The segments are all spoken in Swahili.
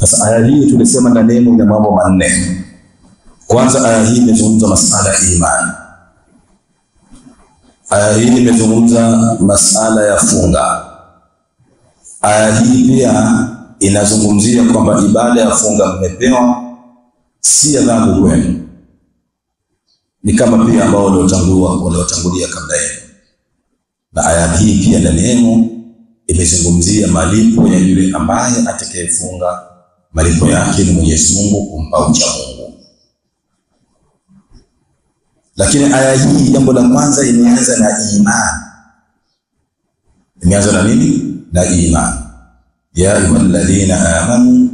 Sasa aya hii tulisema ndani yake ina mambo manne. Kwanza aya hii imezungumza masala ya imani. Aya hii imezungumza masala ya funga. Aya hii pia inazungumzia kwamba ibada ya funga mmepewa si adhabu kwenu. Ni kama pia ambao waliotangulia kabla yenu. Na aya hii pia ndani yake imezungumzia malipo ya yule ambaye atakayefunga, malipo yake ni Mwenyezi Mungu kumpa ucha Mungu. Lakini aya hii jambo la kwanza imeanza na imani. Imeanza na nini? Na imani. Ya ayyuhalladhina amanu,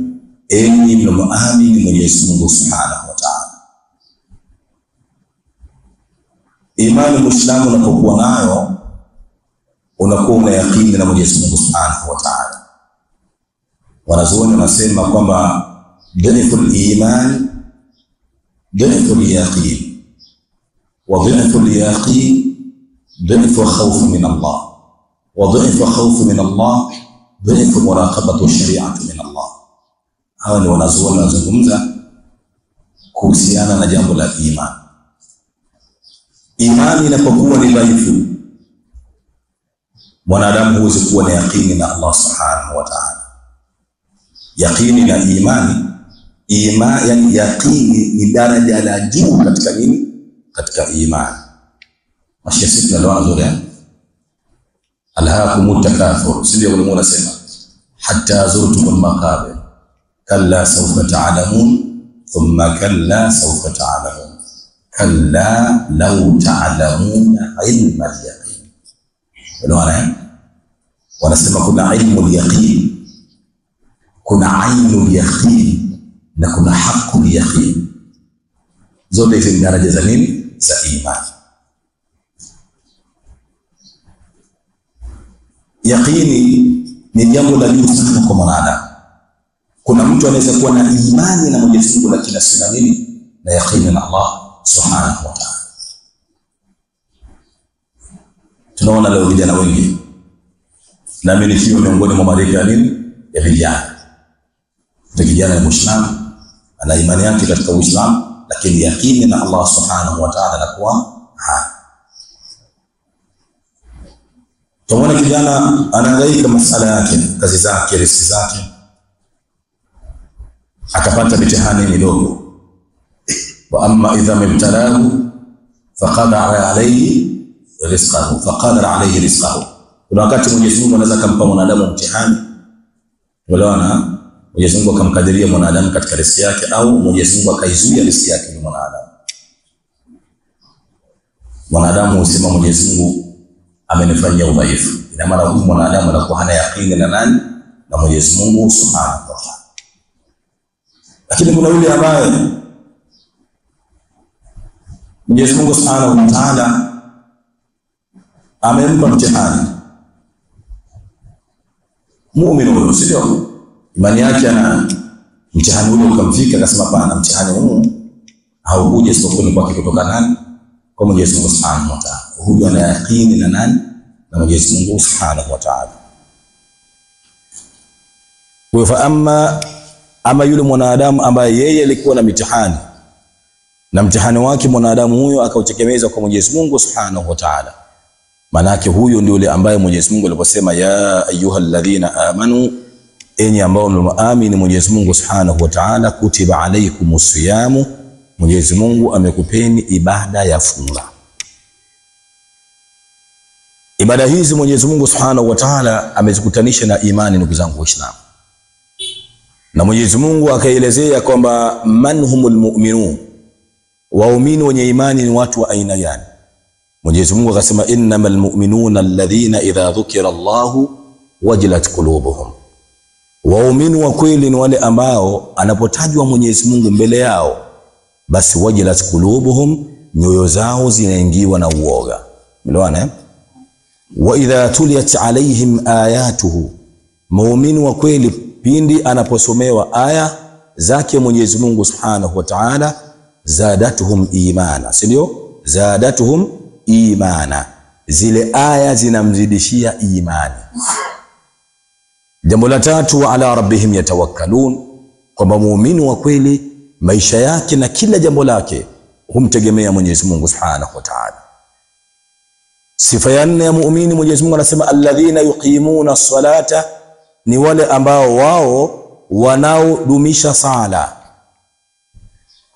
enyi mlioamini Mwenyezi Mungu Subhanahu wa Ta'ala. Imani Muislamu unapokuwa nayo unakuwa una yakini na Mwenyezi Mungu Subhanahu wa Ta'ala. Wanazuoni wanasema kwamba dhiful iman dhiful yaqin, wa dhiful yaqin dhifu khawf min Allah, wa dhifu khawf min Allah dhifu muraqabatu shari'ati min Allah. Hawa ni wanazuoni wanazungumza kuhusiana na jambo la imani. Imani inapokuwa ni dhaifu, mwanadamu huwezi kuwa na yakini na Allah Subhanahu wa Ta'ala. Yakini na imani, yani yakini ni daraja la juu katika nini? Katika imani. Mashia sita ndio wanazoea alhaakumut takathur, sio wale wanasema hatta zurtumul maqabir kalla sawfa ta'lamun thumma kalla sawfa ta'lamun kalla law ta'lamuna ilma al-yaqin. Wanasema kuna ilmu al-yaqin, kuna ainu al-yaqin na kuna haqqu al-yaqin. Zote hizi daraja za nini? Za imani. Yaqini ni jambo la juu sana kwa mwanadamu. Kuna mtu anaweza kuwa na imani na Mwenyezi Mungu lakini asina nini? Na yaqini na Allah Subhanahu wa Ta'ala. Tunaona leo vijana wengi, na mimi nikiwa miongoni mwa marika ya nini? Ya vijana. Kijana ni Muislamu, ana imani yake katika Uislamu, lakini yaqini na Allah Subhanahu wa Ta'ala anakuwa tunaona kijana anahangaika masala yake, kazi zake, riziki zake, akapata mitihani midogo. Wa amma idha mibtalahu faqadara alayhi rizqahu faqadara alayhi rizqahu. Kuna wakati Mwenyezi Mungu anaweza kumpa mwanadamu mtihani, wala Mwenyezi Mungu akamkadiria mwanadamu katika riziki yake, au Mwenyezi Mungu akaizuia riziki yake ni mwanadamu. Mwanadamu husema Mwenyezi Mungu amenifanyia udhaifu. Ina maana huyu mwanadamu anakuwa hana yakini na nani? Na Mwenyezi Mungu Subhanahu wa Ta'ala. Lakini kuna yule ambaye Mwenyezi Mungu Subhanahu wa Ta'ala amempa mtihani. Muumini huyo, sio? Imani yake ana mtihani ule ukamfika, akasema hapana, mtihani huu haukuja isipokuwa kwake kutoka nani? Kwa Mwenyezi Mungu Subhanahu wa Ta'ala. Huyu ana yakini na nani? Na Mwenyezi Mungu Subhanahu wa Ta'ala. Kwa fa ama yule mwanadamu ambaye yeye alikuwa na mitihani, na mtihani wake mwanadamu huyo akautegemeza kwa Mwenyezi Mungu Subhanahu wa Ta'ala, manake huyo ndio yule ambaye Mwenyezi Mungu aliposema ya ayyuhalladhina amanu, enyi ambao mnaamini Mwenyezi Mungu Subhanahu wa Ta'ala, kutiba alaykumus siyamu, Mwenyezi Mungu amekupeni ibada ya funga. Ibada hizi Mwenyezi Mungu Subhanahu wa Ta'ala amezikutanisha na imani, ndugu zangu Waislamu. Na Mwenyezi Mungu akaelezea kwamba man humul mu'minun, waumini wenye imani ni watu wa aina gani? Mwenyezi Mungu akasema innamal mu'minuna alladhina idha dhukira Allahu wajilat qulubuhum. Waumini wa kweli ni wale ambao anapotajwa Mwenyezi Mungu mbele yao, basi wajilat qulubuhum, nyoyo zao zinaingiwa na uoga. Umeelewana? Wa idha tuliyat alaihim ayatuhu, muumini wa kweli pindi anaposomewa aya zake Mwenyezi Mungu Subhanahu wa Ta'ala, zadatuhum imana, sio? Zadatuhum imana, zile aya zinamzidishia imani. Jambo la tatu, wa ala rabbihim yatawakkalun, kwamba muumini wa kweli maisha yake na kila jambo lake humtegemea Mwenyezi Mungu Subhanahu wa Ta'ala. Sifa ya 4 ya muumini, Mwenyezi Mungu anasema alladhina yuqimuna as-salata, ni wale ambao wao wanaodumisha sala.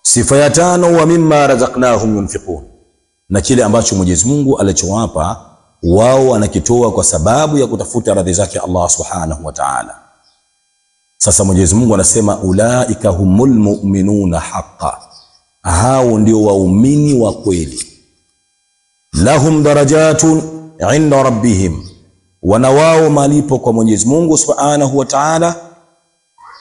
Sifa ya 5, wa mimma razaqnahum yunfiqun, na kile ambacho Mwenyezi Mungu alichowapa wao wanakitoa kwa sababu ya kutafuta radhi zake Allah Subhanahu wa Ta'ala. Sasa Mwenyezi Mungu anasema ulaika humul mu'minuna haqqan, hao ndio waumini wa kweli. Lahum darajatun 'inda rabbihim, wana wao malipo kwa Mwenyezi Mungu Subhanahu wa Ta'ala.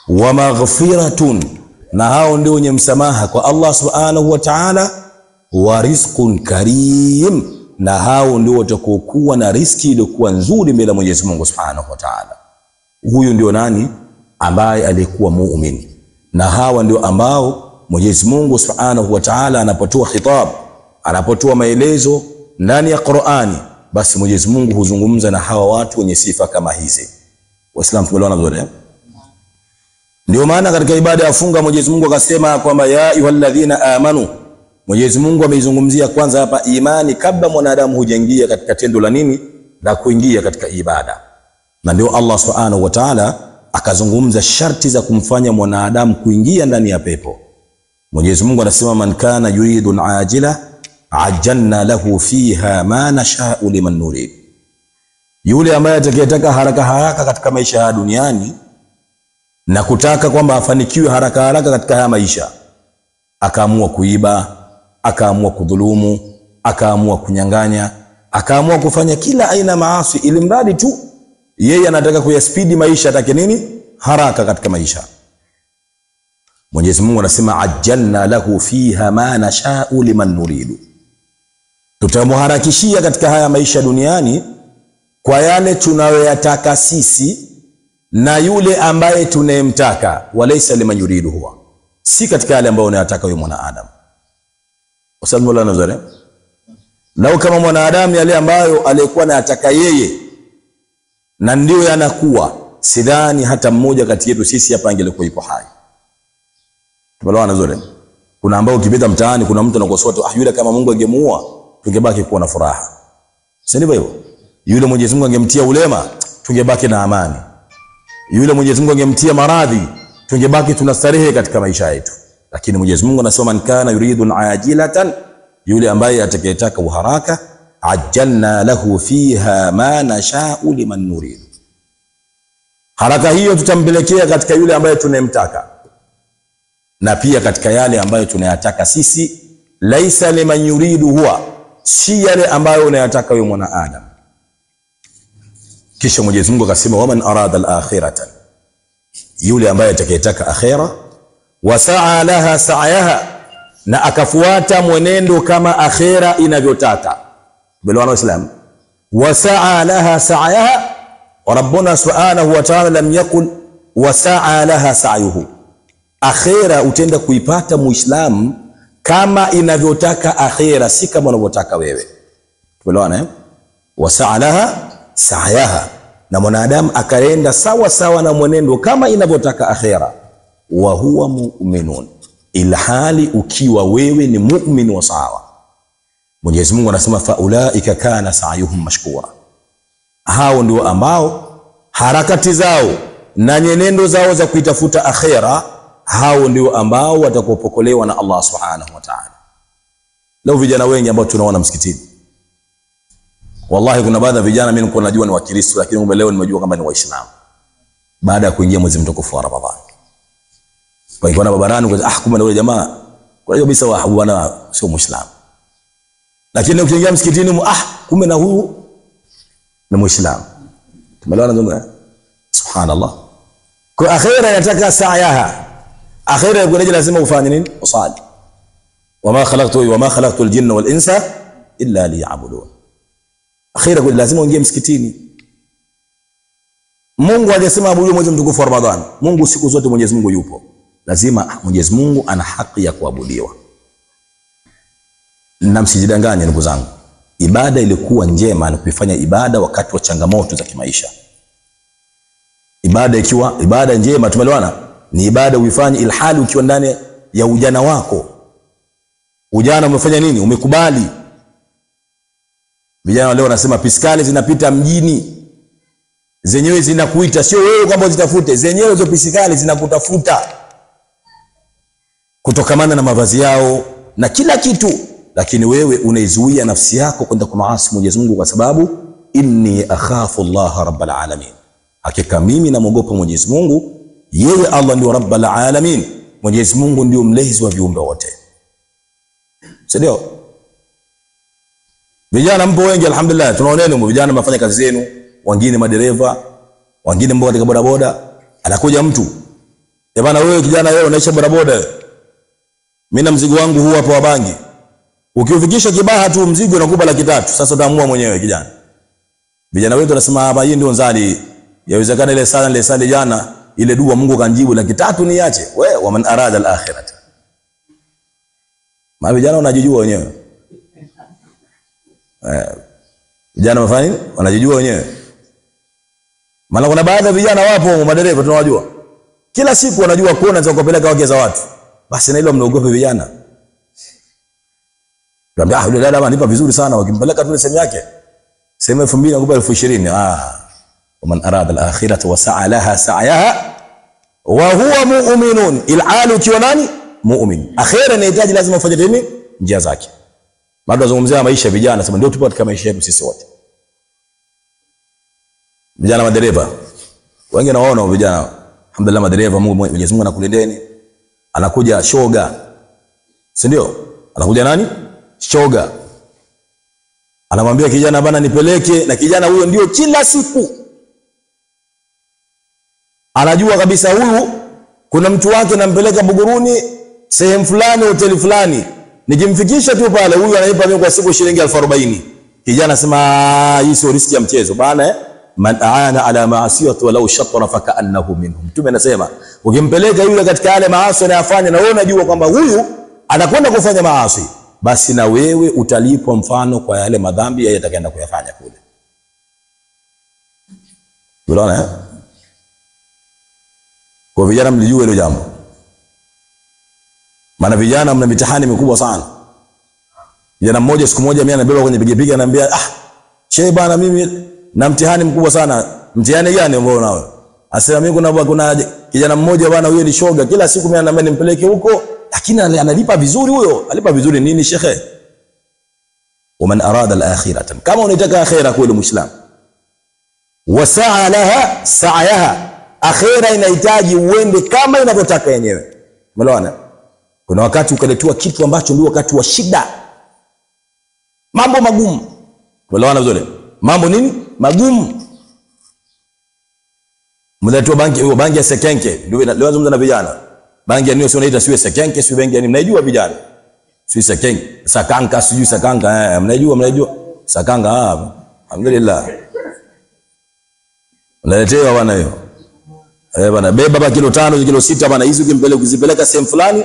Wa maghfiratun, na hao ndio wenye msamaha kwa Allah Subhanahu wa Ta'ala. Wa rizqun karim, na hao ndio watakokuwa na riziki iliyokuwa nzuri mbele ya Mwenyezi Mungu Subhanahu wa Ta'ala. Huyu ndio nani? Ambaye alikuwa muumini. Na hawa ndio ambao Mwenyezi Mungu Subhanahu wa Ta'ala anapotoa khitab, anapotoa maelezo ndani ya Qur'ani, basi Mwenyezi Mungu huzungumza na hawa watu wenye sifa kama hizi. Waislamu tumeelewana vizuri? Ndio maana katika ibada ya funga Mwenyezi Mungu akasema kwamba ya ayyuhalladhina amanu, Mwenyezi Mungu ameizungumzia kwanza hapa imani kabla mwanadamu hujaingia katika tendo la nini? La kuingia katika ibada. Na ndio Allah Subhanahu wa Ta'ala akazungumza sharti za kumfanya mwanadamu kuingia ndani ya pepo. Mwenyezi Mungu anasema man kana yuridu al-ajila ajjalna lahu fiha ma nasha'u liman nurid, yule ambaye atakayetaka haraka haraka katika maisha ya duniani na kutaka kwamba afanikiwe haraka haraka katika haya maisha, akaamua kuiba, akaamua kudhulumu, akaamua kunyang'anya, akaamua kufanya kila aina maasi, ili mradi tu yeye anataka kuyaspidi maisha, atake nini? Haraka katika maisha. Mwenyezi Mungu anasema ajjalna lahu fiha ma nasha'u liman nuridu, tutamharakishia katika haya maisha duniani kwa yale tunayoyataka sisi na yule ambaye tunayemtaka. Walaysa liman yuridu huwa, si katika yale ambayo unayataka wewe mwanadamu. Wasallallahu alaihi wasallam, lau kama mwanadamu yale ambayo alikuwa anayataka yeye na ndio yanakuwa, sidhani hata mmoja kati yetu sisi hapa angelikuwa yuko hai. Tumeelewana vizuri? Kuna ambao ukipita mtaani kuna mtu anakosoa tu, yule kama Mungu angemuua tungebaki kuwa na furaha. Si ndivyo hivyo? Yule Mwenyezi Mungu angemtia ulema tungebaki na amani. Yule Mwenyezi Mungu angemtia maradhi tungebaki tunastarehe katika maisha yetu. Lakini Mwenyezi Mungu anasema man kana yuridu ajilatan, yule ambaye atakayetaka uharaka, ajjalna lahu fiha ma nasha'u liman nurid, haraka hiyo tutampelekea katika yule ambaye tunayemtaka na pia katika yale ambayo tunayataka sisi. Laisa liman yuridu huwa, si yale ambayo unayataka wewe mwanadamu. Kisha Mwenyezi Mungu akasema waman arada al-akhirata, yule ambaye atakayetaka akhira, wasaa laha sa'yaha, na akafuata mwenendo kama akhira inavyotaka. Bila Waislamu, wasaa laha sa'yaha, wa rabbuna subhanahu wa ta'ala lam yakul wasaa laha sa'yuhu, akhira utenda kuipata muislamu kama inavyotaka akhira, si kama unavyotaka wewe. Tuelewana? Wasaa laha sa'yaha, na mwanadamu akaenda sawa sawa na mwenendo kama inavyotaka akhira. Wa huwa mu'minun, ilhali ukiwa wewe ni mu'min wa sawa. Mwenyezi Mungu anasema fa ulaika kana sa'yuhum mashkura, hao ndio ambao harakati zao na nyenendo zao za kuitafuta akhira, hao ndio ambao watakopokolewa na Allah Subhanahu wa Ta'ala. Leo vijana wengi ambao tunaona msikitini, wallahi kuna baadhi ya vijana mimi nilikuwa najua ni Wakristo, lakini leo nimejua kama ni Waislamu baada ya kuingia mwezi mtukufu wa Ramadhani. Kwa hiyo barabarani kwa kumbe yule jamaa kwa hiyo bisa wa bwana sio Muislamu, lakini ukiingia msikitini kumbe na huyu ni Muislamu. Tumeelewana ndugu? Subhanallah. Kwa akhira yataka sa'yaha, akhira yقول lazima ufanye nini? Usali. Wama khalaqtu al-jinna wal insa illa liya'budun. Akhira kwa lazima uingie msikitini. Mungu hajasema abudu mwezi mtukufu wa Ramadhani. Mungu siku zote Mwenyezi Mungu yupo. Lazima Mwenyezi Mungu ana haki ya kuabudiwa. Na msijidanganye ndugu zangu, ibada ilikuwa njema ni kuifanya ibada wakati wa changamoto za kimaisha. Ibada ikiwa ibada njema, tumeelewana, Ni ibada uifanye ilhali ukiwa ndani ya ujana wako. Ujana umefanya nini? Umekubali. Vijana leo wanasema piskali zinapita mjini, zenyewe zinakuita, sio wewe kwamba zitafute, zenyewe hizo piskali zinakutafuta kutokamana na mavazi yao na kila kitu, lakini wewe unaizuia nafsi yako kwenda kumaasi Mwenyezi Mungu kwa sababu inni akhafu Allah rabbal alamin, hakika mimi namuogopa Mwenyezi Mungu, yeye Allah ndio rabbal alamin, Mwenyezi Mungu ndio mlezi wa viumbe wote. Ndio vijana mpo wengi alhamdulillah, tunaoneni vijana mnafanya kazi zenu, wengine madereva, wengine mpo katika bodaboda. Anakuja mtu, "Eh bana, wewe kijana, wewe unaisha bodaboda, mimi na mzigo wangu huu hapa wa bangi, ukiufikisha Kibaha tu mzigo unakupa 300. Sasa utaamua mwenyewe kijana." Vijana wetu wanasema hapa, hii ndio nzali, yawezekana ile sala jana ile dua Mungu kanjibu 300 niache. Wewe wa man arada al-akhirah. Vijana wanajijua wenyewe. Vijana wafanya nini? Wanajijua wenyewe. Maana kuna baadhi ya vijana wapo madereva tunawajua, kila siku wanajua kona za kupeleka wake za watu. Basi na hilo mnaogopa vijana. Tuambia yule dada ananipa vizuri sana, wakimpeleka tu sehemu yake, sema 2000 nakupa 20,000. Waman arada al-akhirah wa sa'a laha sa'yaha wa huwa mu'minun, il'alu ukiwa nani? Mu'min. Akhira inahitaji lazima ufanye nini? Njia zake. Bado nazungumzia maisha vijana, sema ndio tupo katika maisha yetu sisi wote. Vijana madereva, wengi nawaona vijana, alhamdulillah madereva, Mwenyezi Mungu anakulindeni. Anakuja shoga, si ndio? Anakuja nani? Shoga. Anamwambia kijana bana nipeleke, na kijana huyo ndio kila siku anajua kabisa huyu kuna mtu wake nampeleka Buguruni sehemu fulani, hoteli fulani, nikimfikisha tu pale huyu ananipa mimi kwa siku shilingi 40,000. Kijana anasema hii sio riski ya mchezo bana. Man aana ala ma'asiyati walau shatara fa ka'annahu minhum. Mtume anasema ukimpeleka yule katika yale maasi anayofanya na wewe unajua kwamba huyu anakwenda kufanya maasi, basi na wewe utalipwa mfano kwa yale madhambi yeye atakaenda kuyafanya kule. Unaona? Kwa vijana mlijue hilo jambo. Maana vijana mna mitihani mikubwa sana. Kijana mmoja siku moja mimi anabeba kwenye pikipiki ananiambia, "Shehe bana, mimi na mtihani mkubwa sana." "Mtihani gani ambao unao?" Asema, "Mimi kuna kijana mmoja bana, huyo ni shoga, kila siku mimi ananiambia nimpeleke huko, lakini analipa vizuri huyo." "Alipa vizuri nini shekhe?" "Waman arada al-akhirah." Kama unataka akhira kweli muislamu, wasaa laha sa'yaha, akhira inahitaji uende kama inavyotaka yenyewe. Umeelewana? Kuna wakati ukaletua kitu ambacho ndio wakati wa shida, mambo magumu. Umeelewana vizuri? Mambo nini? Magumu. Mnatoa bangi ya sekenke, ndio leo nazungumza na vijana. Bangi ya nini sio naita sio sekenke, sio bangi ya nini, mnaijua vijana? Sio sekenke, sakanka, sio sakanka, mnaijua? Sakanga, alhamdulillah. Unaletewa bwana hiyo. Bwana beba ba kilo 5, kilo 6 bwana, hizi ukizipeleka sehemu fulani,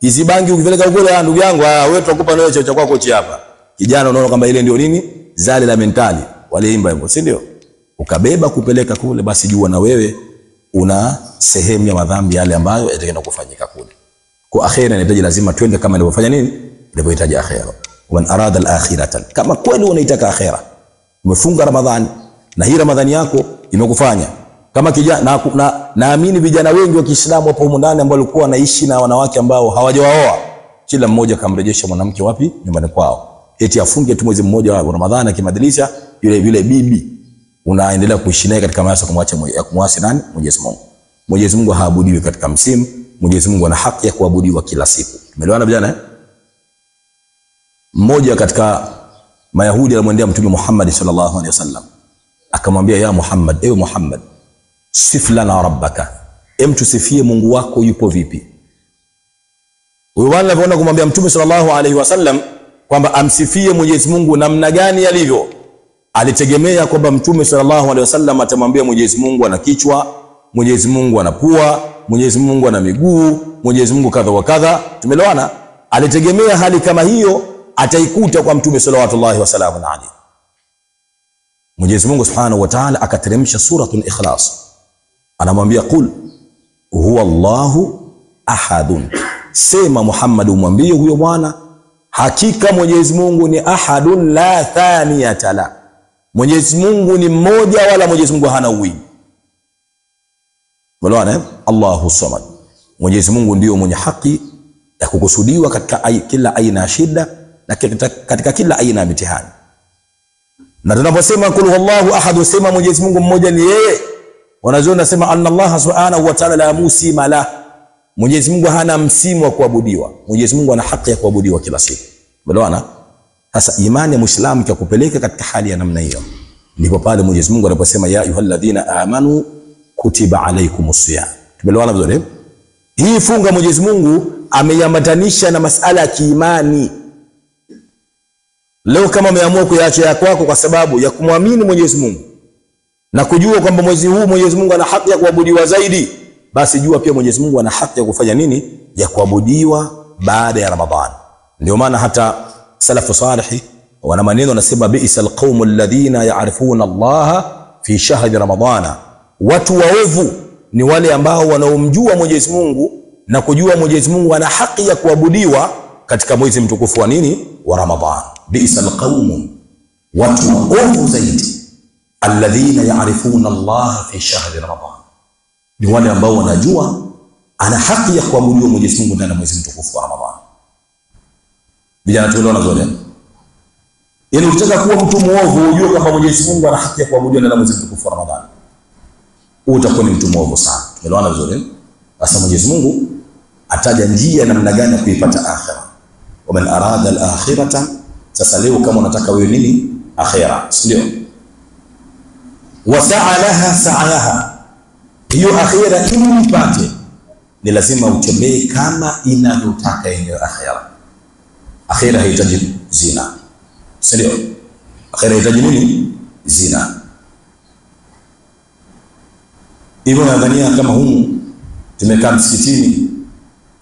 hizi bangi ukipeleka huko, ndugu yangu, wewe tutakupa nawe cha kwako chi hapa. Kijana unaona kwamba ile ndio nini? Zali la mentali. Waliimba hivyo, si ndio? Ukabeba kupeleka kule, basi jua na wewe una sehemu ya madhambi yale ambayo yatakwenda kufanyika kule. Kwa akhira inahitaji lazima twende kama ilivyofanya nini? Ilivyohitaji akhira. Wa arada al-akhiratan. Kama kweli unaitaka akhira, umefunga Ramadhani na hii Ramadhani yako imekufanya kama kijana, naamini vijana wengi wa Kiislamu hapo huko ndani ambao walikuwa wanaishi na wanawake ambao hawajawaoa, kila mmoja kamrejesha mwanamke wapi? Nyumbani kwao. Eti afunge tu mwezi mmoja wa Ramadhani, akimadilisha yule bibi unaendelea kuishi naye katika maisha kumwasi nani? Mwenyezi Mungu. Mwenyezi Mungu haabudiwi katika msimu. Mwenyezi Mungu ana haki ya kuabudiwa kila siku. Umeelewana vijana? Mmoja katika Mayahudi alimwendea Mtume Muhammad sallallahu alaihi wasallam, akamwambia, "Ya Muhammad, ewe Muhammad, sif lana rabbaka, tusifie Mungu wako yupo vipi?" Huyo bwana alipoenda kumwambia Mtume sallallahu alaihi wasallam kwamba amsifie Mwenyezi Mungu namna gani alivyo, alitegemea kwamba Mtume sallallahu alaihi wasallam atamwambia Mwenyezi Mungu ana kichwa, Mwenyezi Mungu ana pua, Mwenyezi Mungu ana miguu, Mwenyezi Mungu kadha wa kadha. Tumeelewana? Alitegemea hali kama hiyo ataikuta kwa Mtume sallallahu alaihi wasallam. Mwenyezi Mungu subhanahu wa ta'ala akateremsha suratul Ikhlas, anamwambia, "Qul huwa Allahu ahadun. Sema Muhammad, umwambie huyo bwana, hakika Mwenyezi Mungu ni ahadun la thaniyata la. Mwenyezi Mungu ni mmoja, wala Mwenyezi Mungu hana uwili. Mwelewana? Allahu samad. Mwenyezi Mungu ndio mwenye haki ya kukusudiwa katika kila aina ya shida na katika kila aina ya mitihani. Na tunaposema kul huwallahu ahad, sema Mwenyezi Mungu mmoja ni yeye, wanazuoni nasema anna Allah subhanahu wa ta'ala la musima la. Mwenyezi Mungu hana msimu wa kuabudiwa. Mwenyezi Mungu ana haki ya kuabudiwa kila siku. Umeelewana? Sasa imani ya Muislamu ikakupeleka katika hali ya namna hiyo, ndipo pale Mwenyezi Mungu anaposema ya ayyuhalladhina amanu kutiba alaykumus siyam. Tumeelewana vizuri? Hii funga Mwenyezi Mungu ameyambatanisha na masala ya kiimani. Leo kama umeamua kuyaacha kwako kwa sababu ya kumwamini Mwenyezi Mungu na kujua kwamba mwezi huu Mwenyezi Mungu ana haki ya kuabudiwa zaidi, basi jua pia Mwenyezi Mungu ana haki ya kufanya nini? Ya kuabudiwa baada ya Ramadhani. Ndio maana hata salafu salih wana maneno wanasema bi'sal qaumul ladhina ya'rifuna Allah fi shahri Ramadhana. Watu waovu ni wale ambao wanaomjua Mwenyezi Mungu na kujua Mwenyezi Mungu ana haki ya kuabudiwa katika mwezi mtukufu wa nini? Wa Ramadhani. Bi'sal qaum, watu waovu zaidi, alladhina ya'rifuna Allah fi shahri Ramadhana, ni wale ambao wanajua ana haki ya kuabudiwa Mwenyezi Mungu ndani ya mwezi mtukufu wa Ramadhani. Vijana tuelewana zote. Ili ukitaka kuwa mtu muovu ujue kwamba Mwenyezi Mungu ana haki ya kuabudiwa ndani ya mwezi mtukufu wa Ramadhani, utakuwa ni mtu muovu sana. Tuelewana vizuri? Sasa Mwenyezi Mungu ataja njia namna gani ya kuipata akhira. Wa man arada al-akhirata, sasa leo kama unataka wewe nini? Akhira, ndio. Wa sa'a laha sa'yaha, hiyo akhira ili upate ni lazima utembee kama inavyotaka hiyo akhira. Akhira haitaji zina, ndio. Akhira haitaji nini? Zina. Hivyo nadhania kama humu tumekaa msikitini,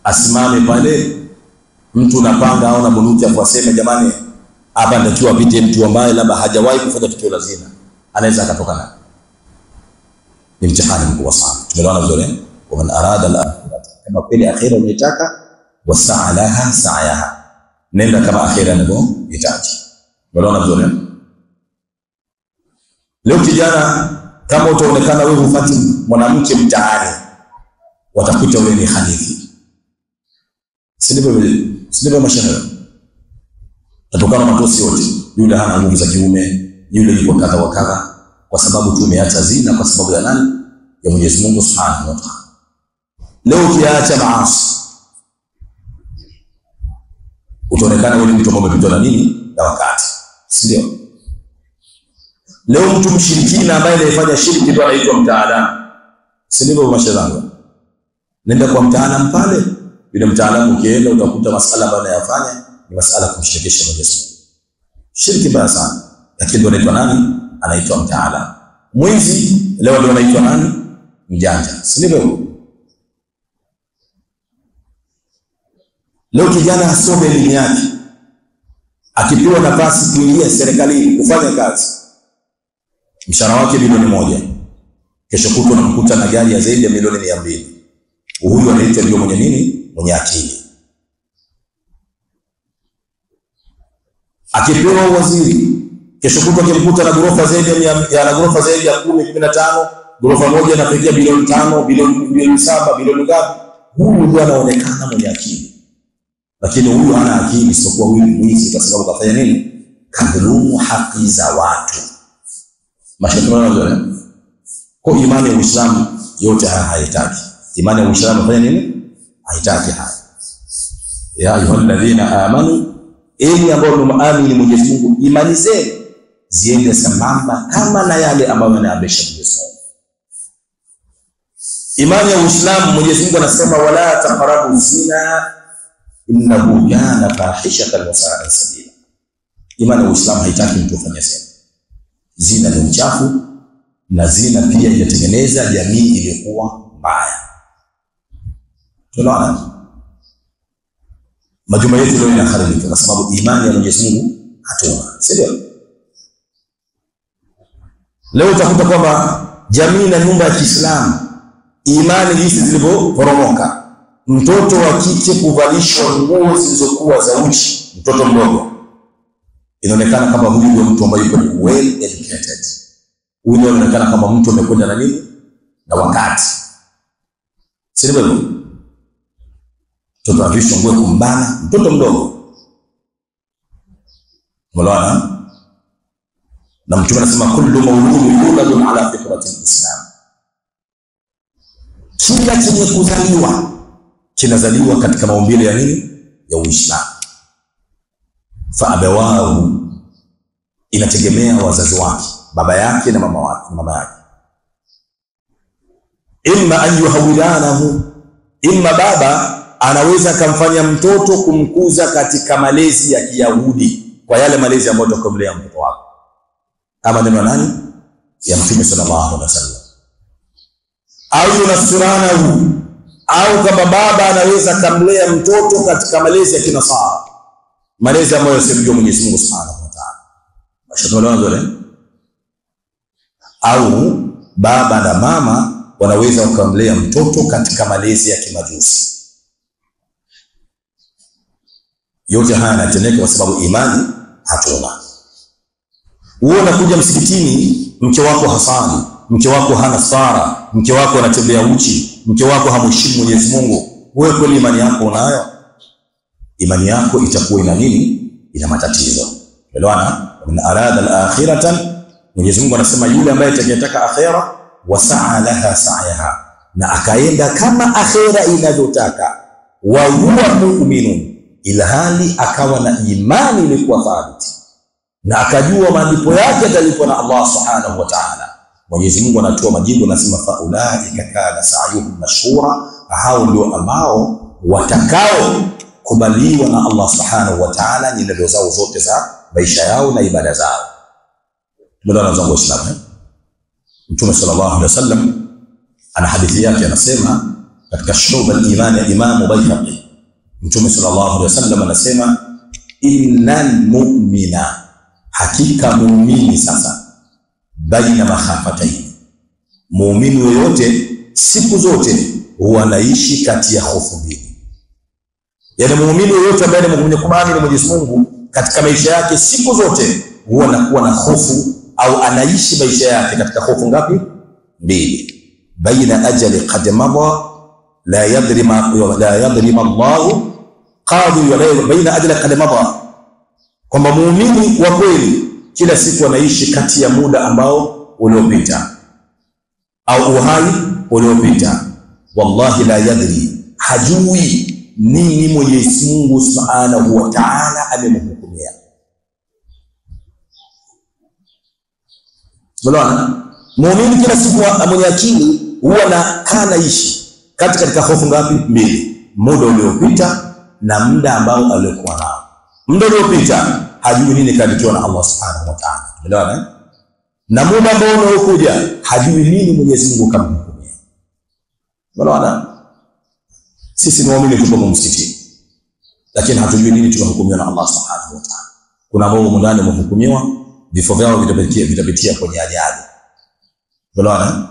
asimame pale mtu unapanga au na bunduki afu aseme jamani, hapa ndio apite mtu ambaye labda hajawahi kufanya tukio la zina, anaweza akatoka na ni mtihani mkubwa sana. Tumeelewana vizuri? Wa man arada al-akhirah, kama kweli akhira unataka, wasa'a laha sa'yaha, nenda kama akhira inavyohitaji. Tumeelewana vizuri? Leo kijana, kama utaonekana wewe hufati mwanamke mtaani, watakuta wewe ni hanifi. Sindivyo mashahara? Tatokana matosi yote. Yule hana nguvu za kiume, yule yuko kadha wa kadha, kwa sababu tu umeacha zina kwa sababu ya nani? Ya Mwenyezi Mungu Subhanahu wa Ta'ala. Leo ukiacha maasi, utaonekana wewe mtu ambaye umepitwa na nini? Na wakati. Ndio. Leo mtu mshirikina ambaye anafanya shirki ndio anaitwa mtaalamu. Sindivyo mashahara? Nenda kwa mtaalamu pale, yule mtaalamu ukienda utakuta masala ambayo anayafanya ni masala kumshirikisha Mwenyezi Mungu. Shirki mbaya sana. Lakini ndio anaitwa nani? Anaitwa mtaalamu. Mwizi leo ndio anaitwa nani? Mjanja. Sindivyo? Leo kijana asome elimu yake, akipewa nafasi kuingia serikalini kufanya kazi, mshahara wake milioni 1, kesho kutwa unamkuta na gari ya zaidi ya milioni 200. Huyu anaitwa ndio mwenye nini? Mwenye akili. Akipewa waziri, kesho kutwa akimkuta na ghorofa zaidi ya 10, 15, ghorofa moja inafikia bilioni 5, bilioni 7, bilioni ngapi? Huyu ndio anaonekana mwenye akili. Lakini huyu hana akili, isipokuwa huyu ni mwizi kwa sababu kafanya nini? Kadhulumu haki za watu. Mashaikh, kwa imani ya Uislamu yote haya haitaki. Imani ya Uislamu inafanya nini? Haitaki haya. Ya ayyuhalladhina amanu, enyi ambao mmeamini Mwenyezi Mungu, imani zenu ziende sambamba kama na yale ambayo yanaamrisha Mwenyezi Mungu. Imani ya Uislamu, Mwenyezi Mungu anasema wala taqrabu zina innahu kana fahishatan wa sa'a sabila. Imani ya Uislamu haitaki mtu afanye zina. Zina ni uchafu, na zina pia inatengeneza jamii iliyokuwa mbaya. Tunaona majumba yetu leo yanaharibika kwa sababu imani ya Mwenyezi Mungu hatuna. Sio? Leo utakuta kwamba jamii na nyumba ya Kiislamu imani hizi zilipoporomoka, mtoto wa kike kuvalishwa nguo zilizokuwa za uchi, mtoto mdogo, inaonekana kama huyu ndio mtu ambaye yuko well educated. Huyu ndio inaonekana kama mtu amekwenda na nini na wakati. Sio hivyo? Mtoto avishwa nguo kumbana, mtoto mdogo. Mbona? Na Mtume anasema kullu mawludun yuladun ala fitrati al-Islam. Kila chenye kuzaliwa kinazaliwa katika maumbile ya nini? Ya Uislamu. Fa abawahu, inategemea wazazi wake, baba yake na mama yake. Imma an yuhawilanahu, imma baba anaweza kumfanya mtoto kumkuza katika malezi ya Kiyahudi, kwa yale malezi ambayo utakomlea mtoto wako. Kama neno nani? Ya Mtume sallallahu alaihi wasallam. Au yunasiranahu, au kama baba anaweza kumlea mtoto katika malezi ya Kinasara, malezi ambayo yasiyomjua Mwenyezi Mungu Subhanahu wa Ta'ala. Mashatolewa zile. Au baba na mama wanaweza kumlea mtoto katika malezi ya Kimajusi. Yote haya yanatendeka kwa sababu imani hatuna. Wewe unakuja msikitini, mke wako hasali, mke wako hana sara, mke wako anatembea uchi, mke wako hamheshimu Mwenyezi Mungu. Wewe kweli imani yako unayo? Imani yako itakuwa ina nini? Ina matatizo. Elewana? Min arada al-akhiratan, Mwenyezi Mungu anasema yule ambaye atakayetaka akhira, wasa'a laha sa'yaha, na akaenda kama akhira inavyotaka, wa huwa mu'minun, ila hali akawa na imani ilikuwa thabiti, na akajua malipo yake atalipwa na Allah Subhanahu wa Ta'ala. Mwenyezi Mungu anatoa majibu, anasema fa ulaika kana sa'yuhum mashkura, hao ndio ambao watakao kubaliwa na Allah Subhanahu wa Ta'ala nyendo zao zote za maisha yao na ibada zao. Tumeona zangu Waislamu. Mtume sallallahu alaihi wasallam ana hadithi yake anasema katika Shu'ab al-Iman ya Imam Bayhaqi, Mtume sallallahu alaihi wasallam anasema innal mu'mina, hakika muumini sasa, baina makhafatayn, muumini yoyote siku zote huwa anaishi kati ya hofu mbili. Yaani muumini yoyote ambaye ni mwenye kumwamini Mwenyezi Mungu katika maisha yake siku zote huwa anakuwa na hofu, au anaishi maisha yake katika hofu ngapi? Mbili. Baina ajali qad madha la yadri ma Allah qadi, wa baina ajali qad madha, kwamba muumini wa kweli kila siku anaishi kati ya muda ambao uliopita au uhai uliopita. Wallahi la yadri, hajui nini Mwenyezi Mungu Subhanahu wa Ta'ala amemhukumia. Bwana, muumini kila siku mwenye akili huwa kana ishi katika hofu ngapi? Mbili. Muda uliopita na muda ambao alikuwa nao. Muda uliopita hajui nini kalikiwa na Allah Subhanahu wa Ta'ala. Umeelewana? Na muda ambao unaokuja hajui nini Mwenyezi Mungu kamhukumia. Umeelewana? Sisi ni waumini tuko msikitini, lakini hatujui nini tunahukumiwa na Allah Subhanahu wa Ta'ala. Kuna ambao mundani wamehukumiwa vifo vyao vitapitia kwenye ajali. Umeelewana?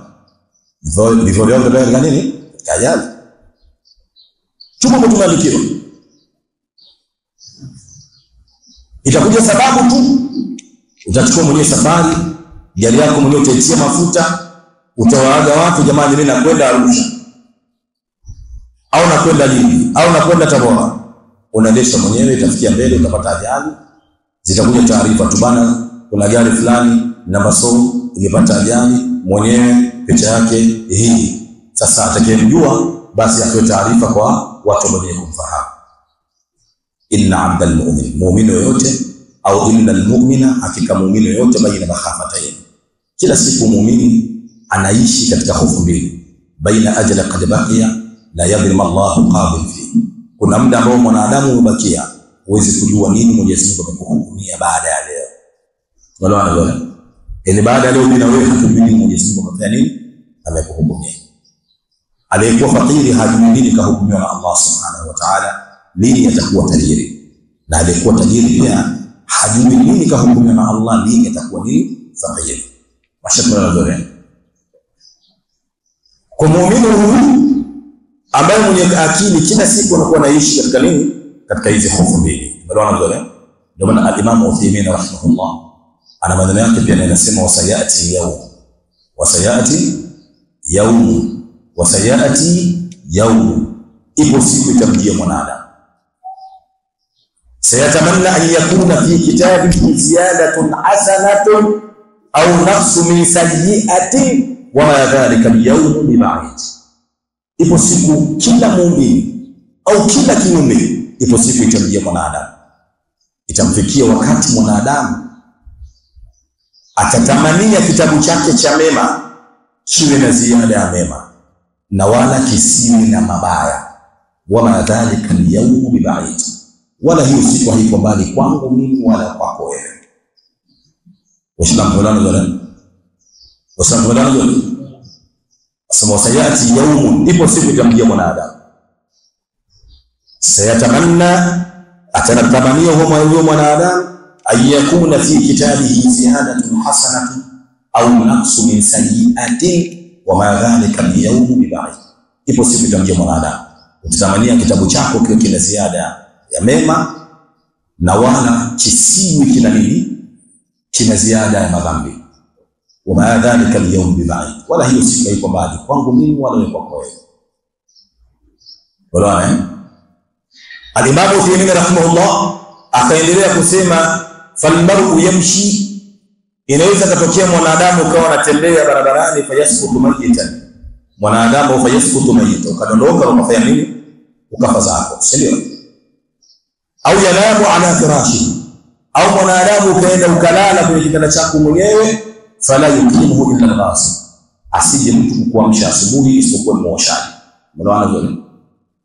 Vifo vyao vitapitia nini? Ajali. Tuko tumeandikiwa. Itakuja sababu tu, utachukua mwenyewe safari, gari yako mwenyewe utaitia mafuta, utawaaga watu, jamani mimi nakwenda Arusha, au nakwenda Lindi, au nakwenda Tabora. Unaendesha mwenyewe, itafikia mbele utapata ajali. Zitakuja taarifa tu, bana kuna gari fulani namba so imepata ajali, mwenyewe picha yake hii. Sasa atakayemjua basi atoe taarifa kwa watu wenye kumfahamu. Inna abdal mu'min, muumini yoyote, au innal mu'mina, hakika muumini yoyote, baina makhafatayn, kila siku muumini anaishi katika hofu mbili. Baina ajala qad baqiya la yadrim Allahu qabil fi, kuna muda ambao mwanadamu umebakia, huwezi kujua nini Mwenyezi Mungu amekuhukumia baada ya leo. Wala wala, yani baada ya leo bila wewe hatujui nini Mwenyezi Mungu amefanya nini, amekuhukumia. Aliyekuwa fakiri hajui nini kahukumiwa na Allah Subhanahu wa Ta'ala, lini atakuwa tajiri, na aliyekuwa tajiri pia hajui nini kahukumiwa na Allah, lini atakuwa nini fakiri. Mashaka. Kwa Kwa muumini huyu ambaye mwenye akili kila siku anakuwa anaishi katika nini? Katika hizi hofu mbili. Umeelewana vizuri? Ndio maana al-Imam Uthaymeen rahimahullah ana maneno yake pia anasema wasayati yawm, ipo siku itamjia mwanadamu. Sayatamanna an yakuna fi kitabihi ziyadatun hasanatun au naqsu min sayyi'atin wa ma dhalika al-yawm biba'id. Ipo siku kila muumini au kila kiumbe, ipo siku itamjia mwanadamu, itamfikia wakati mwanadamu atatamania kitabu chake cha mema kiwe na ziada ya mema na wala kisiwe na mabaya. Wama dhalika al-yawm biba'id, wala hiyo siku haiko mbali kwangu mimi wala kwako wewe. Waislamu asema sayati yawm, ipo siku itamjia mwanadamu. Sayatamanna, atanatamania huyo mwanadamu ayakuna fi kitabihi ziyadatun hasanatun au naqsu min sayyi'atin wa ma dhalika al-yawm biba'id. Ipo siku itamjia mwanadamu utatamania kitabu chako kiwe kina ziada ya mema na wala kisiwe kina nini? Kina ziada ya madhambi. Wa ma dhalika al-yawm biba'id, wala hiyo siku haiko mbali kwangu mimi wala kwako wewe. Wala al-Imam Uthaymeen rahimahullah akaendelea kusema falmar'u yamshi, inaweza katokea mwanadamu ukawa anatembea barabarani fayasqutu mayitan, mwanadamu fayasqutu mayitan, ukadondoka ukafanya nini? Ukafa zako, sio? Au yanamu ala firashi, au mwanadamu ukaenda ukalala kwenye kitanda chako mwenyewe, fala yukimuhu illa al-ghasib, asije mtu kuamsha asubuhi isipokuwa muoshaji. Unaona vile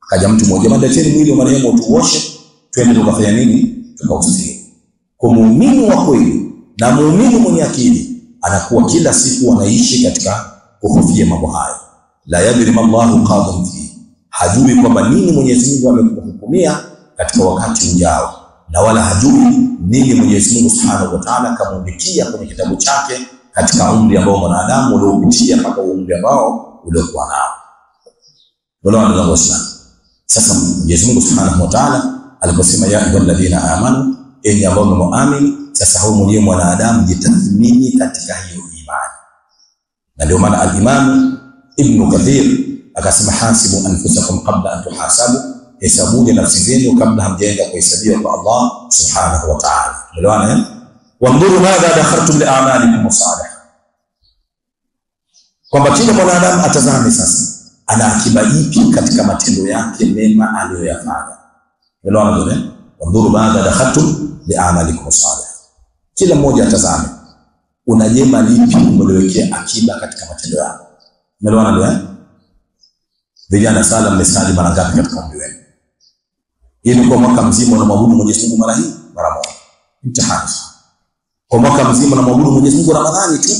kaja mtu mmoja, mandateni mwili wa marehemu tuoshe, twende tukafanya nini? Tukausafiri. Kwa muumini wa kweli na muumini mwenye akili anakuwa kila siku anaishi katika kuhofia mambo haya. La yadri ma Allahu qadim fi, hajui kwamba nini Mwenyezi Mungu amekuhukumia katika wakati ujao, na wala hajui nini Mwenyezi Mungu Subhanahu wa Ta'ala kamwandikia kwenye kitabu chake katika umri ambao mwanadamu uliopitia mpaka umri ambao uliokuwa nao. Wala ndio Waislamu. Sasa Mwenyezi Mungu Subhanahu wa Ta'ala aliposema ya ayyuhalladhina amanu, enyi ambao mmeamini, sasa huyu mwenyewe mwanadamu jitathmini katika hiyo imani. Na ndio maana al-Imam Ibn Kathir akasema hasibu anfusakum qabla an tuhasabu, hesabuni nafsi zenu kabla hamjaenda kuhesabiwa kwa Allah Subhanahu wa Ta'ala. Umeelewana? Wanduru madha dakhartum li a'malikum salih, kwamba kila mwanadamu atazame sasa ana akiba ipi katika matendo yake mema aliyoyafanya. Umeelewana vile? Wanduru madha dakhartum li a'malikum salih, kila mmoja atazame una jema lipi umeliwekea akiba katika matendo yako. Umeelewana vile? Vijana sala mmesali mara ngapi katika umri wenu? Ili kwa mwaka mzima unamwabudu Mwenyezi Mungu mara hii mara moja, mtihani. Kwa mwaka mzima unamwabudu Mwenyezi Mungu Ramadhani tu,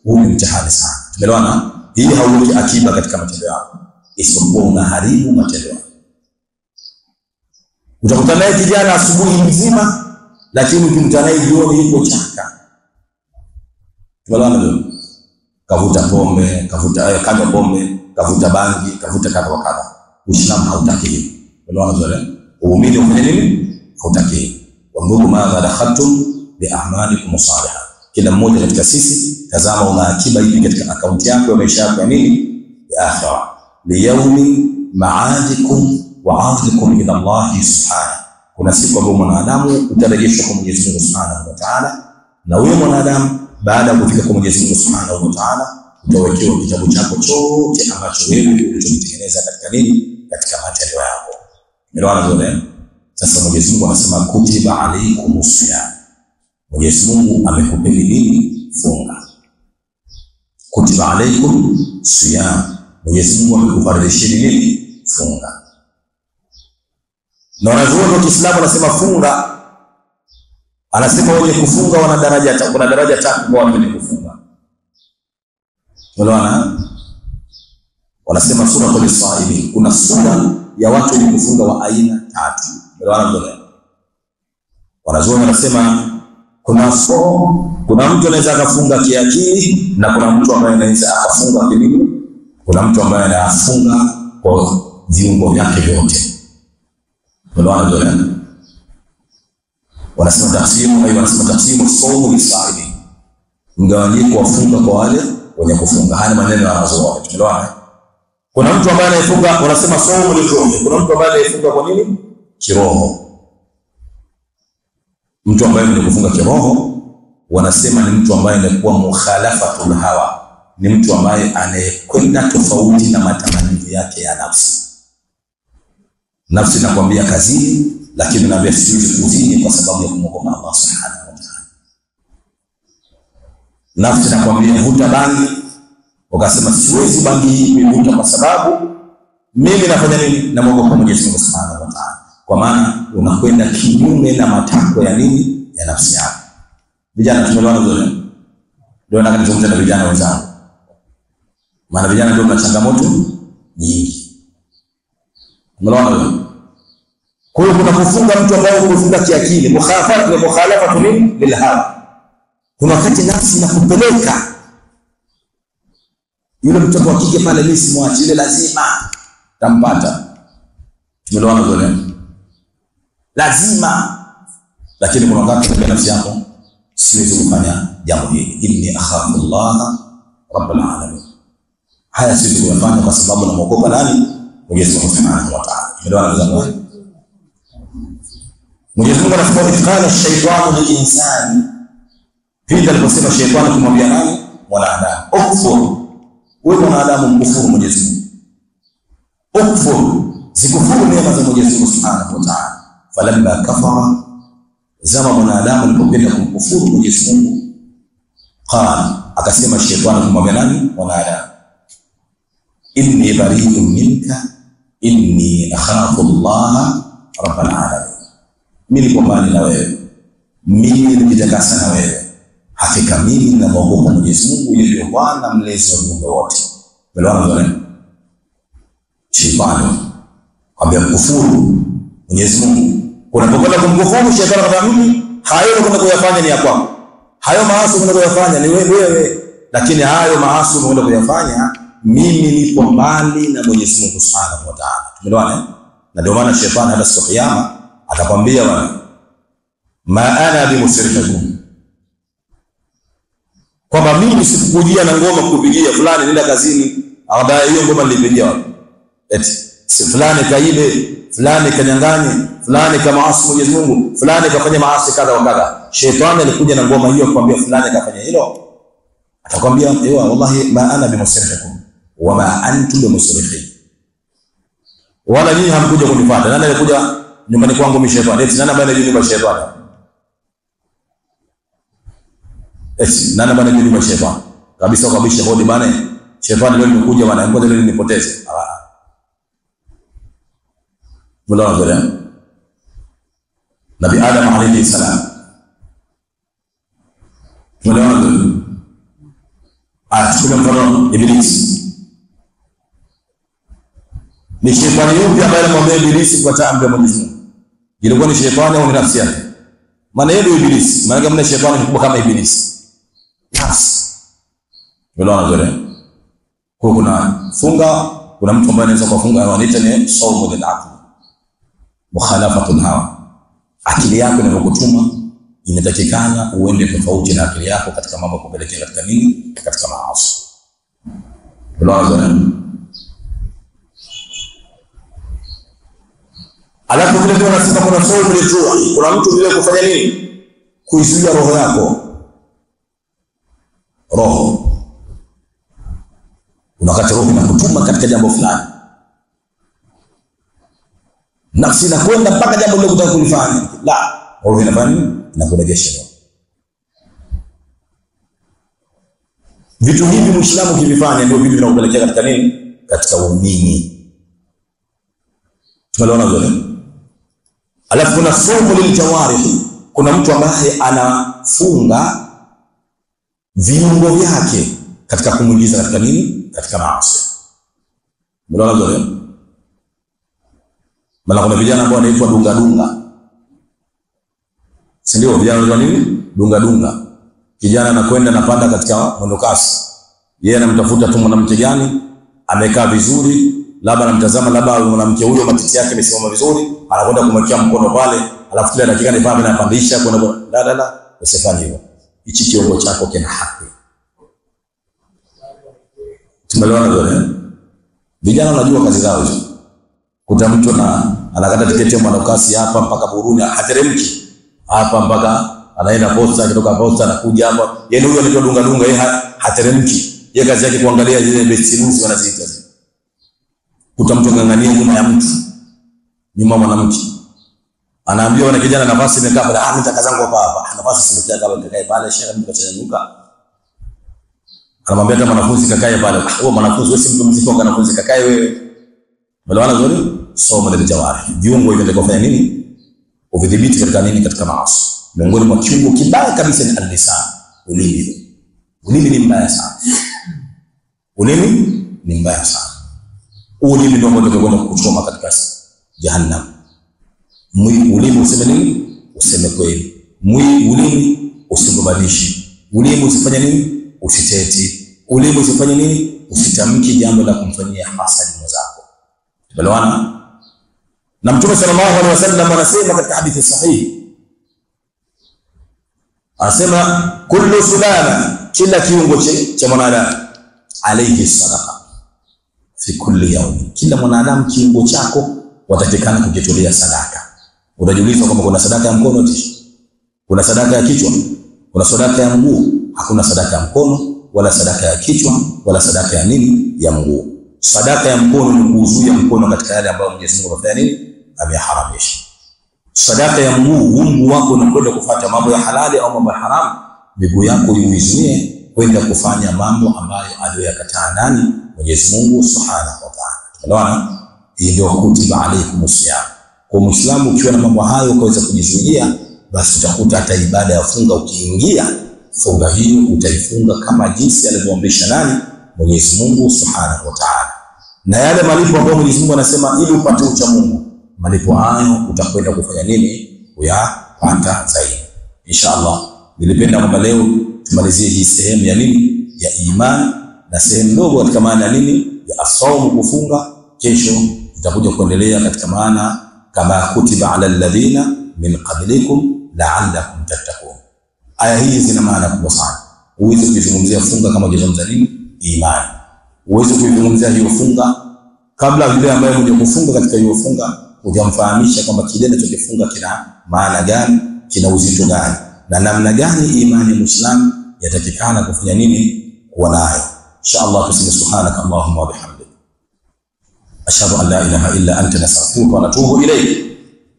huu ni mtihani sana. Tumeelewana? Hii hauweki akiba katika matendo yako, isipokuwa unaharibu matendo yako. Utakutana naye kijana asubuhi mzima, lakini ukimtana naye jioni yuko chaka. Tumeelewana? Kavuta pombe, kavuta pombe, kavuta bangi, kavuta kadha. Uislamu hautaki hivi. Unaona vizuri? Uumini ufanye nini? Hautaki. Wanduru madha dakhaltum bi a'malikum salihah. Kila mmoja katika sisi tazama una akiba ipi katika akaunti yako ya maisha yako ya nini? Ya akhira. Li yawmi ma'adikum wa 'ahdikum ila Allah subhanahu. Kuna siku ambayo mwanadamu utarejeshwa kwa Mwenyezi Mungu Subhanahu wa Ta'ala, na huyo mwanadamu baada ya kufika kwa Mwenyezi Mungu Subhanahu wa Ta'ala utawekewa kitabu chako chote ambacho wewe ulichokitengeneza katika nini? Katika matendo yako. Umeelewana vizuri? Sasa Mwenyezi Mungu anasema kutiba alaykumus siyam. Mwenyezi Mungu amekupeni nini? Funga. Kutiba alaykum siyam. Mwenyezi Mungu amekufaradhisheni nini? Funga. Na wanazuoni wa Kiislamu wanasema funga, anasema wenye kufunga wana daraja tatu. Kuna daraja tatu kwa watu wenye kufunga. Unaona? Wanasema suratul Saimin. Kuna sura ya watu wenye kufunga wa aina tatu. Unaona vile? Wanazuoni wanasema kuna mtu anaweza akafunga kiakili na kuna mtu ambaye anaweza akafunga kimwili Kuna mtu ambaye anafunga kwa viungo vyake vyote. Wanasema tafsimu saumu lisaili, mgawanyiko wa funga kwa wale wenye kufunga. Haya maneno ya wanazuoni. Tumeelewana? Kuna mtu ambaye anafunga, wanasema saumu liroho. Kuna mtu ambaye anafunga kwa nini? Kiroho. Mtu ambaye mwenye kufunga kiroho wanasema ni mtu ambaye anakuwa mukhalafatul hawa, ni mtu ambaye anayekwenda tofauti na matamanio yake ya nafsi. Nafsi inakwambia kazini, lakini naambia siwezi kuzini kwa sababu ya kumwogopa Allah subhanahu wa ta'ala. Nafsi inakwambia vuta bangi, ukasema siwezi bangi hii kuivuta kwa sababu mimi nafanya nini? Namwogopa Mwenyezi Mungu subhanahu wa ta'ala. Kwa maana unakwenda kinyume na matakwa ya nini? Ya nafsi yako. Vijana tumeelewana vizuri? Ndio nataka nizungumze na vijana wenzangu. Maana vijana ndio mna changamoto nyingi. Tumeelewana vizuri? Kwa hiyo kuna kufunga mtu ambaye kufunga kiakili, mukhalafatu lil hawa. Kuna wakati nafsi inakupeleka. Yule mtoto wa kike pale mimi simwachi, ile lazima tampata. Tumeelewana vizuri? Lazima. Lakini kuna wakati kwa nafsi yako siwezi kufanya jambo hili. Inni akhafu Allah rabbul alamin. Haya siwezi kufanya kwa sababu namuogopa nani? Mwenyezi Mungu subhanahu wa ta'ala. Tumeelewana vizuri? Mwenyezi Mungu anasema qala shaytanu lil insani, pindi aliposema shaytani kumwambia nani? Mwanadamu, ukfur, wewe mwanadamu mkufuru Mwenyezi Mungu. Ukfur, zikufuru neema za Mwenyezi Mungu subhanahu wa ta'ala. Falamma kafara, zama mwanadamu alipopenda kumkufuru Mwenyezi Mungu, qala, akasema shaytani kumwambia nani? Mwanadamu, inni bari'un minka inni akhafu Allah rabbul alamin. Mimi niko mbali na wewe, mimi nikitakasa na wewe, hakika mimi namwogopa Mwenyezi Mungu, yeye ndiye Bwana mlezi wa viumbe wote. Bwana mzuri, shetani kwambia mkufuru Mwenyezi Mungu. Unapokwenda kumkufuru shetani anamwambia mimi hayo unakwenda kuyafanya ni ya kwako, hayo maasi unakwenda kuyafanya ni wewe, lakini hayo maasi unakwenda kuyafanya mimi nipo mbali na Mwenyezi Mungu subhanahu wa ta'ala. Tumeelewana? Na ndio maana shetani hata siku ya kiyama atakwambia bwana, ma ana bimusrifikum, kwamba mimi sikukujia na ngoma kupigia fulani nenda kazini, baadaye hiyo ngoma nilipigia wapi? Eti si fulani kaibe, fulani kanyanganye, fulani kama asi Mwenyezi Mungu, fulani kafanya maasi kadha wa kadha. Shetani alikuja na ngoma hiyo kuambia fulani kafanya hilo, atakwambia ewa wallahi ma ana bimusrifikum wa ma antum bimusrifin, wala nyinyi hamkuja kunifuata. Nani alikuja nyumbani kwangu mimi? Shetani. Eti nani bana nyumba shetani? Eti nani bana nyumba shetani? Kabisa kabisa hodi bana shetani leo nimekuja bana, ngoja leo nipoteze. Mullah bwana Nabii Adam alayhi salam, mullah atukule mfano Ibilisi. Ni shetani yupi ambaye anamwambia Ibilisi kwa amri ya Mwenyezi Mungu? Ilikuwa ni shetani au ni nafsi yake? Maana yeye ndio Ibilisi. Maana kama shetani mkubwa kama Ibilisi. Nafsi. Unaona vile? Kwa kuna funga, kuna mtu ambaye anaweza kufunga wanaita ni saumu lil-aql. Mukhalafatul hawa. Akili yako inakutuma, inatakikana uende tofauti na akili yako katika mambo kupelekea katika nini? Katika maasi. Unaona vile? Alafu vile vile wanasema kuna saumu liruhi. Kuna mtu vile kufanya nini? Kuizuia roho yako. Roho. Unakata roho inakutuma katika jambo fulani. Nafsi inakwenda mpaka jambo lile unataka kulifanya. La, roho inafanya nini? Inakurejesha. Vitu hivi Muislamu kivifanya ndio vitu vinaupelekea katika nini? Katika uumini. Tumeelewana vile? Alafu kuna saumu liljawarihi. Kuna mtu ambaye anafunga viungo vyake katika kumuingiza katika nini? Katika maasi. Unaona vile? Maana kuna vijana ambao wanaitwa dunga dunga. Si ndio vijana wa nini? Dunga dunga. Kijana anakwenda anapanda katika mwendokasi. Yeye anamtafuta tu mwanamke gani amekaa vizuri, labda anamtazama labda mwanamke huyo matiti yake yamesimama vizuri, anakwenda kumwekea mkono pale, alafu kila dakika ni pale anapandisha kwenda la, usifanye hivyo. Hichi kiungo chako kina haki. Tumeelewana vile? Vijana wanajua kazi zao hizo. Kuta mtu na anakata tiketi ya mwanakasi hapa mpaka Burundi, hateremki hapa mpaka anaenda posta, kutoka posta anakuja hapa. Yaani huyo anaitwa dunga yeye hateremki. Yeye kazi yake kuangalia zile best news wanaziita zile. Kuta mtu ngangania nyuma ya mtu, nyuma mwanamke. Anaambiwa wana kijana nafasi imekaa pale, mimi nitaka zangu hapa. Nafasi simekaa kama nikae pale, shekhe mtu kachanyuka. Anamwambia hata mwanafunzi kakae pale. Wewe mwanafunzi wewe si mtu mzima, mwanafunzi kakae wewe. Umeelewana vizuri? Soma ile jawari. Viungo hivi ndiko fanya nini? Uvidhibiti katika nini? Katika maasi. Miongoni mwa kiungo kibaya kabisa ni al-lisan, ulimi. Ulimi ni mbaya sana. Ulimi ni mbaya sana. Ulimi ndio unataka kuchoma katika jahannam. Ulimi useme nini? Useme kweli. Ulimi usigobadishi. Ulimi usifanye nini? Usiteti. Ulimi usifanye nini? Usitamki jambo la kumfanyia hasadi mwenzako. Tumeelewana? Na Mtume sallallahu alaihi wasallam anasema katika hadithi sahihi, anasema kullu sulama, kila kiungo cha mwanadamu alayhi sadaqa fi kulli yawm. Kila mwanadamu kiungo chako watatekana kukitolea sadaka. Unajiuliza kama kuna sadaka ya mkono tishi, kuna sadaka ya kichwa, kuna sadaka ya mguu? Hakuna sadaka ya mkono wala sadaka ya kichwa wala sadaka ya nini? Ya mguu. Sadaka ya mkono ni kuzuia mkono katika yale ambayo Mwenyezi Mungu amefanya nini? Ameharamisha. Sadaka ya mguu, mguu wako unakwenda kufuata mambo ya halali au mambo ya haramu, miguu yako iuizuie kwenda kufanya mambo ambayo aliyoyakataa nani? Mwenyezi Mungu Subhanahu wa Ta'ala. Tunaona hii ndio kutiba alaykumus siyam. Kwa Muislamu ukiwa na mambo hayo ukaweza kujizuia, basi utakuta hata ibada ya funga ukiingia, funga hiyo utaifunga kama jinsi alivyoamrisha nani? Mwenyezi Mungu Subhanahu wa Ta'ala. Na yale malipo ambayo Mwenyezi Mungu anasema ili upate ucha Mungu, malipo hayo utakwenda kufanya nini? Kuyapata zaidi. Inshallah, nilipenda kwamba leo tumalizie hii sehemu ya nini? Ya imani, na sehemu ndogo katika maana ya nini? Ya asaumu, kufunga. Kesho tutakuja kuendelea katika maana kama kutiba ala alladhina min qablikum la'allakum tattaqun. Aya hizi zina maana kubwa sana. Uweze kuzungumzia funga kama kuzungumza nini? Imani. Uweze kuzungumzia hiyo funga kabla yule ambaye mwenye kufunga katika hiyo funga hujamfahamisha kwamba kile anachokifunga kina maana gani, kina uzito gani, na namna gani imani ya Muislamu yatakikana kufanya nini kuwa nayo. Inshallah tuseme subhanaka Allahumma wa bihamdik, ashhadu an la ilaha illa anta, nastaghfiruka wa natubu ilayk.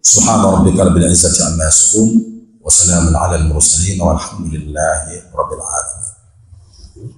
Subhana rabbika rabbil izzati amma yasifun wa salamun ala al mursalin walhamdulillahi rabbil alamin.